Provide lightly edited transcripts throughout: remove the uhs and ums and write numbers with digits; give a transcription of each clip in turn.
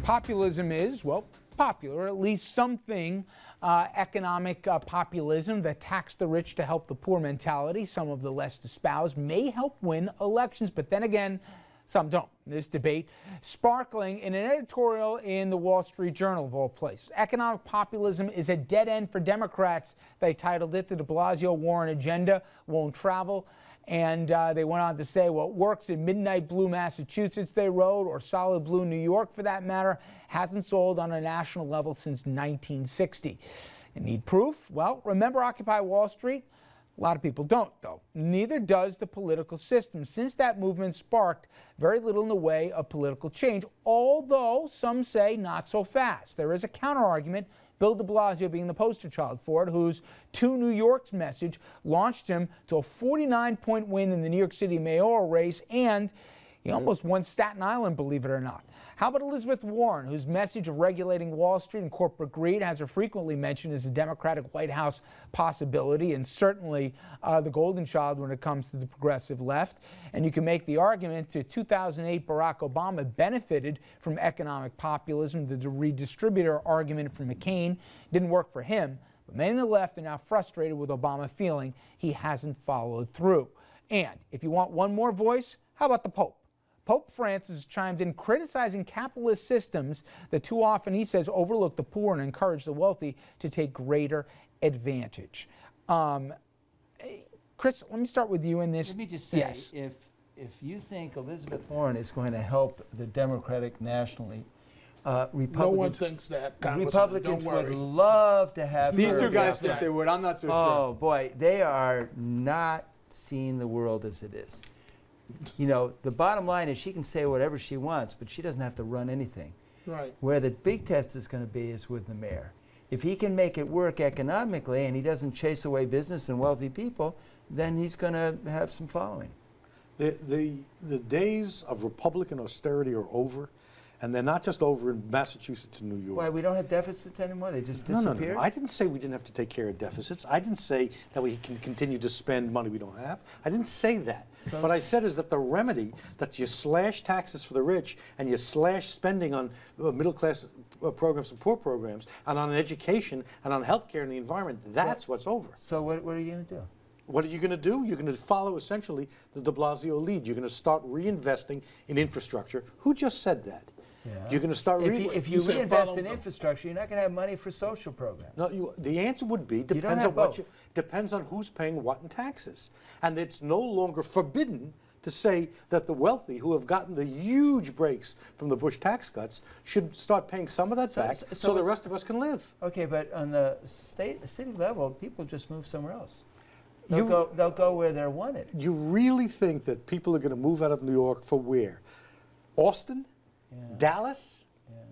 Populism is, well, popular, at least something. Economic populism, the tax the rich to help the poor mentality, some of the less espoused, may help win elections, but then again, some don't. This debate sparkling in an editorial in the Wall Street Journal, of all places. Economic populism is a dead end for Democrats, they titled it. The de Blasio-Warren agenda won't travel. And they went on to say, well, it works in midnight blue Massachusetts, they wrote, or solid blue New York, for that matter, hasn't sold on a national level since 1960. And need proof? Well, remember Occupy Wall Street? A lot of people don't, though. Neither does the political system, since that movement sparked very little in the way of political change, although some say not so fast. There is a counter-argument, Bill de Blasio being the poster child for it, whose To New York's message launched him to a 49-point win in the New York City mayoral race, and he almost won Staten Island, believe it or not. How about Elizabeth Warren, whose message of regulating Wall Street and corporate greed has her frequently mentioned as a Democratic White House possibility, and certainly the golden child when it comes to the progressive left. And you can make the argument that 2008 Barack Obama benefited from economic populism. The redistributor argument from McCain didn't work for him, but many on the left are now frustrated with Obama, feeling he hasn't followed through. And if you want one more voice, how about the Pope? Pope Francis chimed in criticizing capitalist systems that too often, he says, overlook the poor and encourage the wealthy to take greater advantage. Chris, let me start with you in this. Let me just say, yes. if you think Elizabeth Warren is going to help the Democratic nationally, Republicans, no one thinks that. Republicans would love to have These her two guys be think they would. I'm not so sure. Oh boy, they are not seeing the world as it is. You know, the bottom line is she can say whatever she wants, but she doesn't have to run anything. Right. Where the big test is going to be is with the mayor. If he can make it work economically and he doesn't chase away business and wealthy people, then he's going to have some following. The days of Republican austerity are over, and they're not just over in Massachusetts and New York. Why, we don't have deficits anymore? They just disappear? No. I didn't say we didn't have to take care of deficits. I didn't say that we can continue to spend money we don't have. I didn't say that. So what I said is that the remedy, that you slash taxes for the rich and you slash spending on middle-class programs and poor programs, and on education and on health care and the environment, that's what's over. So what are you going to do? What are you going to do? You're going to follow essentially the de Blasio lead. You're going to start reinvesting in infrastructure. Who just said that? Yeah. You're going to start. If you reinvest in infrastructure, you're not going to have money for social programs. No, the answer would be depends on what depends on who's paying what in taxes, and it's no longer forbidden to say that the wealthy who have gotten the huge breaks from the Bush tax cuts should start paying some of that back, so the rest of us can live. Okay, but on the city level, people just move somewhere else. They'll go where they're wanted. You really think that people are going to move out of New York for where? Austin? Yeah. Dallas?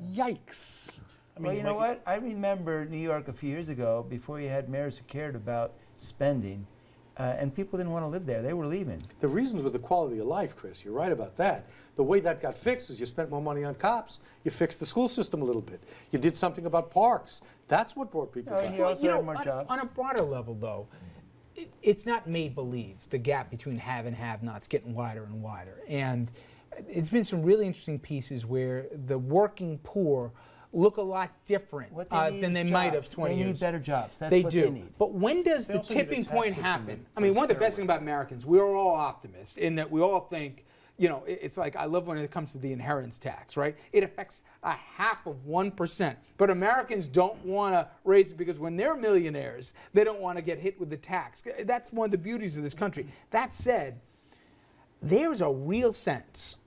Yeah. Yikes. I mean, well, you know what? I remember New York a few years ago, before you had mayors who cared about spending, and people didn't want to live there. They were leaving. The reasons were the quality of life, Chris. You're right about that. The way that got fixed is you spent more money on cops. You fixed the school system a little bit. You did something about parks. That's what brought people back. And you also had more jobs. On a broader level, though, it's not made-believe. The gap between have and have-nots getting wider and wider. And it's been some really interesting pieces where the working poor look a lot different than they might have 20 years. They need better jobs. That's what they need. But when does the tipping point happen? I mean, one of the best things about Americans, we're all optimists in that we all think, you know, it's like, I love when it comes to the inheritance tax, right? It affects 0.5%. But Americans don't want to raise it because when they're millionaires, they don't want to get hit with the tax. That's one of the beauties of this country. That said, there's a real sense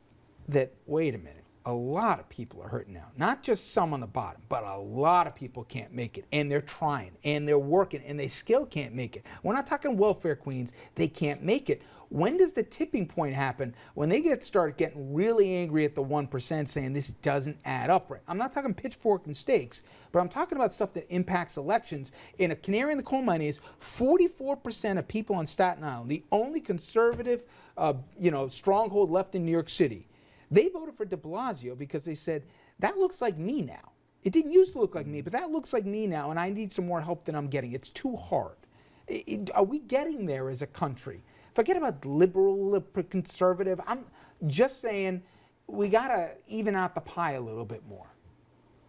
that, wait a minute, a lot of people are hurting now. Not just some on the bottom, but a lot of people can't make it. And they're trying, and they're working, and they still can't make it. We're not talking welfare queens. They can't make it. When does the tipping point happen? When they start getting really angry at the 1%, saying this doesn't add up right. I'm not talking pitchfork and stakes, but I'm talking about stuff that impacts elections. And a canary in the coal mine is 44% of people on Staten Island, the only conservative, stronghold left in New York City, they voted for de Blasio because they said, that looks like me now. It didn't used to look like me, but that looks like me now, and I need some more help than I'm getting. It's too hard. Are we getting there as a country? Forget about liberal, conservative. I'm just saying we got to even out the pie a little bit more.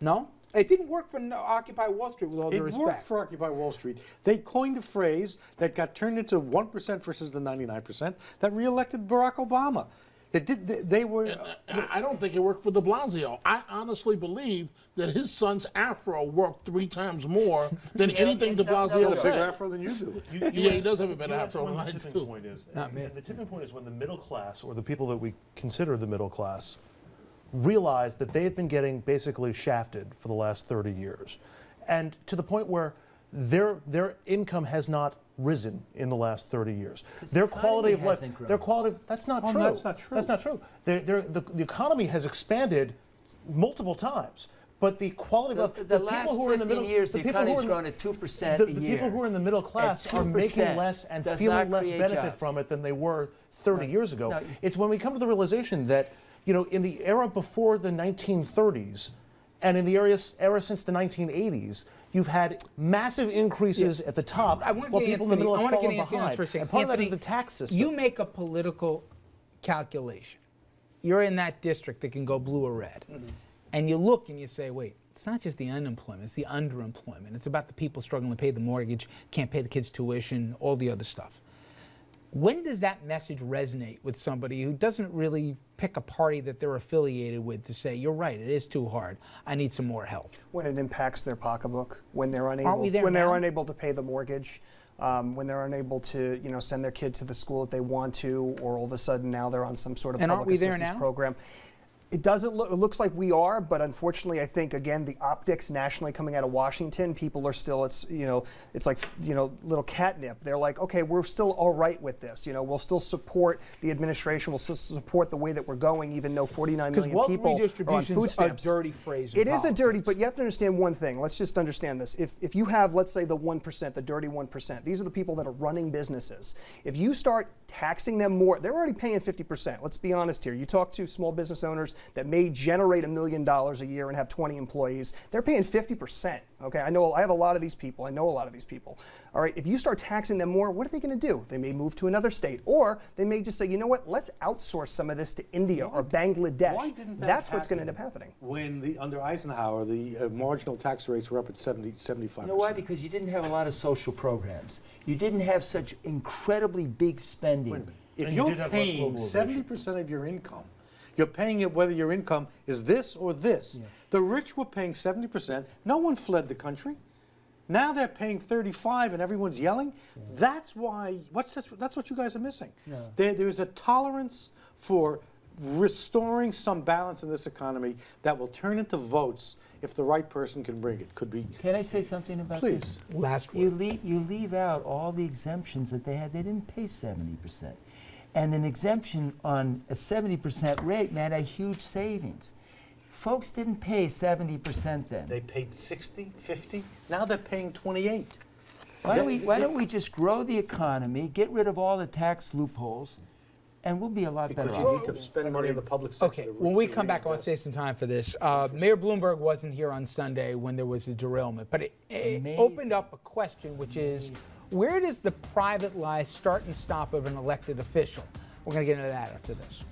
No? It didn't work for Occupy Wall Street, with all due respect. It worked for Occupy Wall Street. They coined a phrase that got turned into 1% versus the 99% that reelected Barack Obama. They were. I don't think it worked for de Blasio. I honestly believe that his son's afro worked 3 times more than anything de Blasio Bigger said. afro than you do. Yeah, he does have a better afro than I The tipping do. point is, Not me. and the tipping point is when the middle class, or the people that we consider the middle class, realize that they've been getting basically shafted for the last 30 years, and to the point where their income has not risen in the last 30 years. Their quality of life, that's not true. That's not true. That's not true. The economy has expanded multiple times, but the quality of life, The last 15 years, the economy's grown at 2% a the year. people who are in the middle class are making less and does feeling not less create benefit jobs. from it than they were 30 years ago. No. It's when we come to the realization that, in the era before the 1930s and in the era since the 1980s, you've had massive increases at the top while people in the middle have fallen behind. And part of that is the tax system. You make a political calculation. You're in that district that can go blue or red. And you look and you say, wait, it's not just the unemployment, it's the underemployment. It's about the people struggling to pay the mortgage, can't pay the kids' tuition, all the other stuff. When does that message resonate with somebody who doesn't really pick a party that they're affiliated with to say, you're right, it is too hard, I need some more help? When it impacts their pocketbook, when they're unable, we there when they're now? unable to pay the mortgage, when they're unable to, send their kid to the school that they want to, or all of a sudden now they're on some sort of And aren't public we there assistance now? program. It doesn't look. It looks like we are, but unfortunately, I think again the optics nationally coming out of Washington, people are still. It's like little catnip. They're like, okay, we're still all right with this. We'll still support the administration. We'll still support the way that we're going, even though 49 Because million wealth people are on redistribution food is a stamps. dirty phrase. It is a dirty, but you have to understand one thing. Let's just understand this. If you have, let's say, the 1%, the dirty 1%, these are the people that are running businesses. If you start taxing them more, they're already paying 50%. Let's be honest here. You talk to small business owners that may generate $1 million a year and have 20 employees, they're paying 50%. Okay, I have a lot of these people. I know a lot of these people. All right, if you start taxing them more, what are they going to do? They may move to another state, or they may just say, you know what? Let's outsource some of this to India or Bangladesh. Why didn't that That's what's going to happen end up happening. When under Eisenhower, the marginal tax rates were up at 75%. You know why? Because you didn't have a lot of social programs. You didn't have such incredibly big spending. Wait a minute. If And you you're did have less paying globalization. 70% of your income, you're paying it whether your income is this or this. The rich were paying 70%. No one fled the country. Now they're paying 35 and everyone's yelling. That's why, that's what you guys are missing. There's a tolerance for restoring some balance in this economy that will turn into votes if the right person can bring it. Could be. Can I say something about this? Please. Last You word. leave out all the exemptions that they had. They didn't pay 70%. And an exemption on a 70% rate meant a huge savings. Folks didn't pay 70% then. They paid 60, 50. Now they're paying 28. Why don't we just grow the economy, get rid of all the tax loopholes, and we'll be a lot better Because you off. need to spend money in the public sector. Okay, when we come back, I want to save some time for this. Mayor Bloomberg wasn't here on Sunday when there was a derailment, but it opened up a question, which is, where does the private life start and stop of an elected official? We're going to get into that after this.